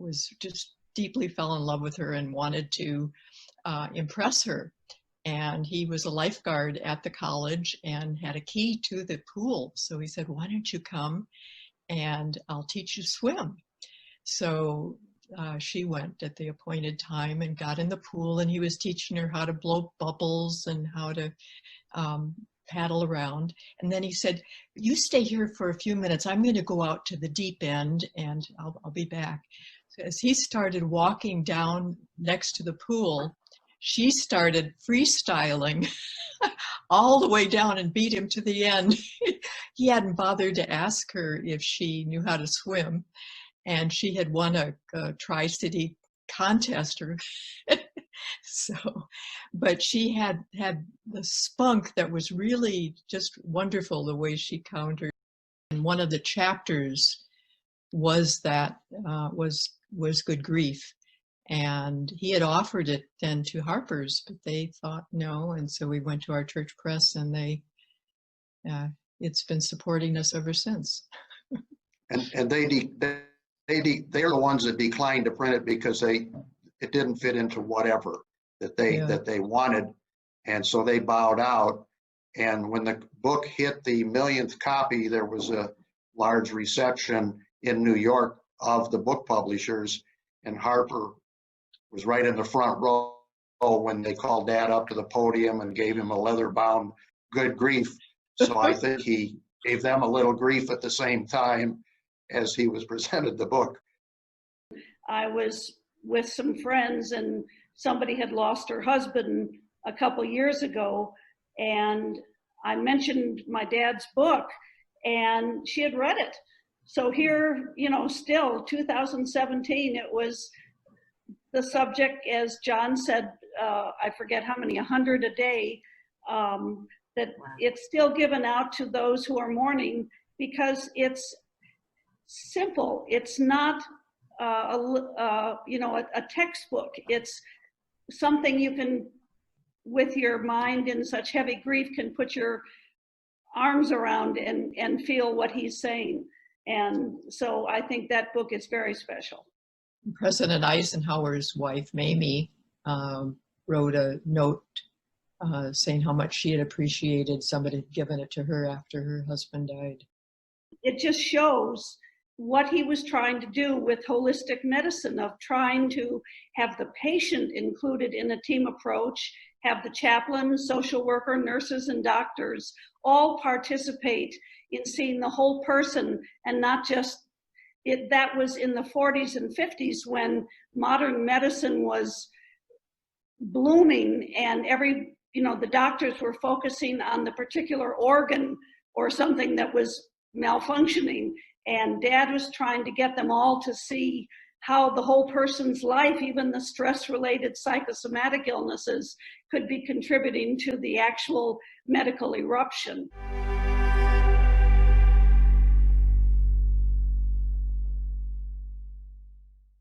was just deeply fell in love with her and wanted to impress her. And he was a lifeguard at the college and had a key to the pool. So he said, why don't you come and I'll teach you to swim. So she went at the appointed time and got in the pool, and he was teaching her how to blow bubbles and how to paddle around. And then he said, you stay here for a few minutes. I'm going to go out to the deep end and I'll be back. So as he started walking down next to the pool, she started freestyling all the way down and beat him to the end. He hadn't bothered to ask her if she knew how to swim, and she had won a Tri-City contest. So, but she had the spunk that was really just wonderful, the way she countered. And one of the chapters was that was good grief. And he had offered it then to Harper's, but they thought no. And so we went to our church press, and it's been supporting us ever since. And they're the ones that declined to print it because it didn't fit into whatever that they wanted, and so they bowed out. And when the book hit the millionth copy, there was a large reception in New York of the book publishers, and Harper was right in the front row when they called Dad up to the podium and gave him a leather-bound good grief. So I think he gave them a little grief at the same time as he was presented the book. I was with some friends, and somebody had lost her husband a couple years ago, and I mentioned my dad's book, and she had read it. So here, still 2017, it was the subject, as John said, I forget how many, 100 a day, that it's still given out to those who are mourning, because it's simple. It's not a textbook. It's something you can, with your mind in such heavy grief, can put your arms around and feel what he's saying. And so I think that book is very special. President Eisenhower's wife, Mamie, wrote a note saying how much she had appreciated somebody had given it to her after her husband died. It just shows what he was trying to do with holistic medicine, of trying to have the patient included in a team approach, have the chaplain, social worker, nurses, and doctors all participate in seeing the whole person, and not just it. That was in the 40s and 50s when modern medicine was blooming, and the doctors were focusing on the particular organ or something that was malfunctioning. And Dad was trying to get them all to see how the whole person's life, even the stress-related psychosomatic illnesses, could be contributing to the actual medical eruption.